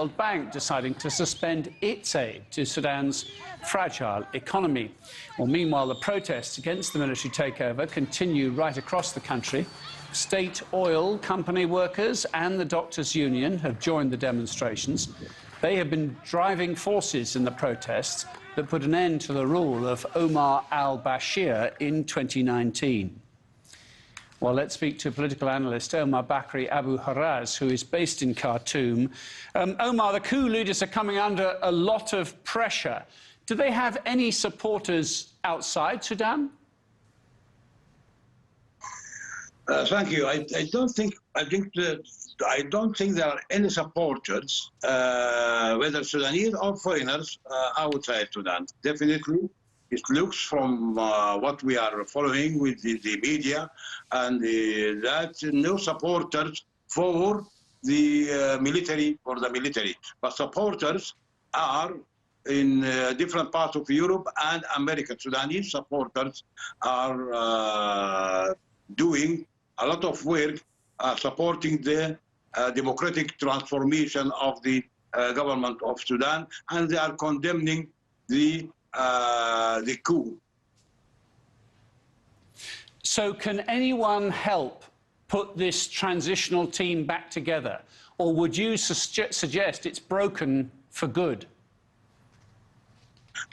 World Bank deciding to suspend its aid to Sudan's fragile economy. Well, meanwhile, the protests against the military takeover continue right across the country. State oil company workers and the Doctors' Union have joined the demonstrations. They have been driving forces in the protests that put an end to the rule of Omar al-Bashir in 2019. Well, let's speak to political analyst Omar Bakri Abu Haraz, who is based in Khartoum. Omar, the coup leaders are coming under a lot of pressure. Do they have any supporters outside Sudan? Thank you. I don't think there are any supporters, whether Sudanese or foreigners, outside Sudan. Definitely, it looks from what we are following with the media, and that no supporters for the military, but supporters are in different parts of Europe and America. Sudanese supporters are doing a lot of work supporting the democratic transformation of the government of Sudan, and they are condemning the coup. So can anyone help put this transitional team back together, or would you suggest it's broken for good?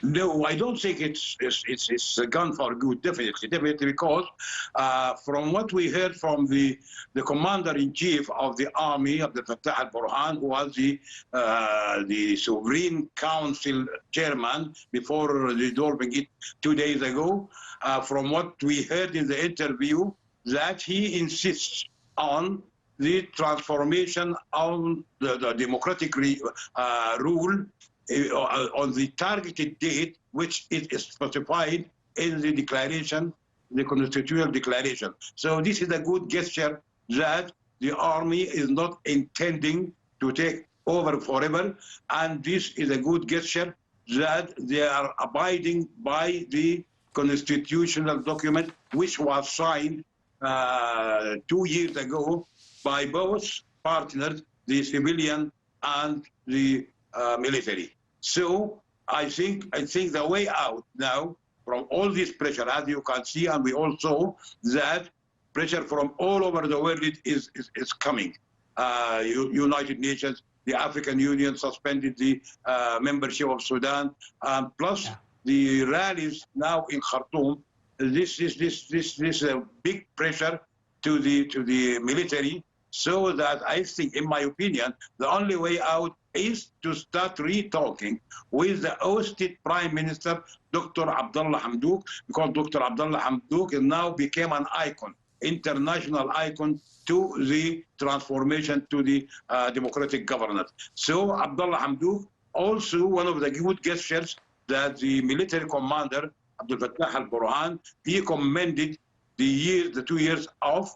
No, I don't think it's gone for good, definitely, because from what we heard from the commander-in-chief of the army, Abdel Fattah al-Burhan, who was the Sovereign Council chairman before dissolving it 2 days ago, from what we heard in the interview, that he insists on the transformation of the democratic rule on the targeted date, which is specified in the declaration, the constitutional declaration. So this is a good gesture that the army is not intending to take over forever, and this is a good gesture that they are abiding by the constitutional document, which was signed 2 years ago by both partners, the civilian and the military. So I think the way out now from all this pressure, as you can see, and we all saw that pressure from all over the world is coming. United Nations, the African Union suspended the membership of Sudan, plus the rallies now in Khartoum. This is a big pressure to the military. So that I think, in my opinion, the only way out is to start re-talking with the ousted Prime Minister, Dr. Abdullah Hamdok, because Dr. Abdullah Hamdok now became an icon, international icon to the transformation to the democratic governance. So Abdullah Hamdok, also one of the good gestures that the military commander, Abdel Fattah al-Burhan, he commended the 2 years of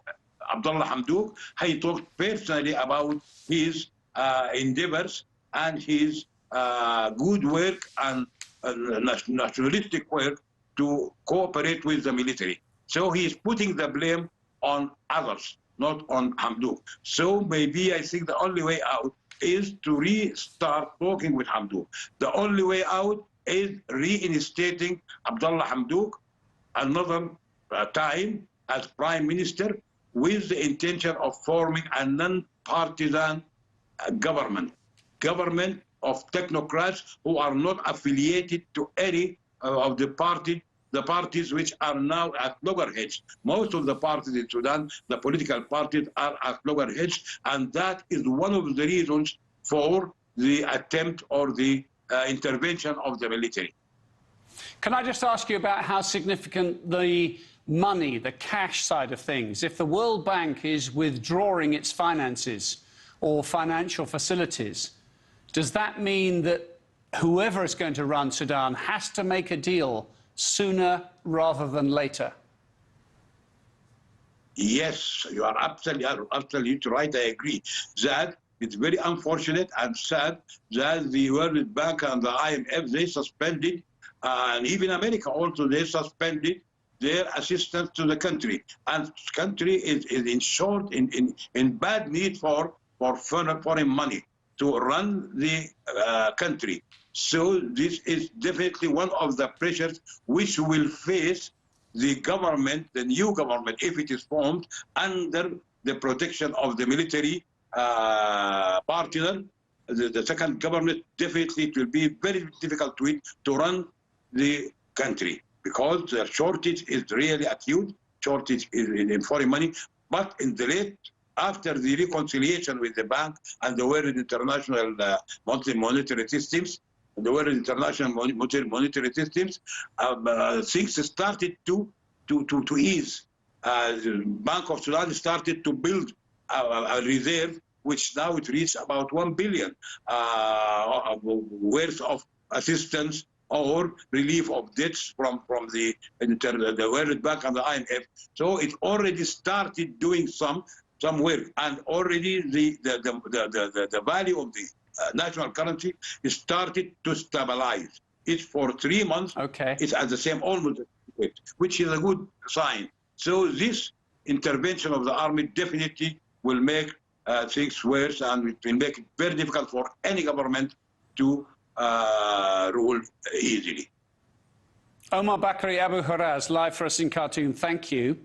Abdullah Hamdok. He talked personally about his endeavors and his good work and nationalistic work to cooperate with the military. So he is putting the blame on others, not on Hamdok. So maybe I think the only way out is to restart talking with Hamdok. The only way out is reinstating Abdullah Hamdok another time as Prime Minister, with the intention of forming a non-partisan government of technocrats who are not affiliated to any of the parties which are now at loggerheads. Most of the parties in Sudan, the political parties, are at loggerheads, and that is one of the reasons for the attempt or the intervention of the military. Can I just ask you about how significant the money, the cash side of things, if the World Bank is withdrawing its finances or financial facilities, does that mean that whoever is going to run Sudan has to make a deal sooner rather than later? Yes, you are absolutely right. I agree that it's very unfortunate and sad that the World Bank and the IMF, they suspended, and even America also, they suspended their assistance to the country. And the country is in bad need for foreign money. to run the country. So this is definitely one of the pressures which will face the government, the new government, if it is formed under the protection of the military partner. The second government, definitely it will be very difficult to it to run the country, because the shortage is really acute, shortage in foreign money. But in the late, after the reconciliation with the bank and the World International monetary systems, the World International monetary systems, things started to ease. The Bank of Sudan started to build a reserve, which now it reached about 1 billion worth of assistance or relief of debts from the World Bank and the IMF. So it already started doing some work, and already the value of the national currency started to stabilize. It's for 3 months. Okay. It's at the same almost, which is a good sign. So this intervention of the army definitely will make things worse, and it will make it very difficult for any government to rule easily. Omar Bakari Abu Haraz, live for us in Khartoum. Thank you.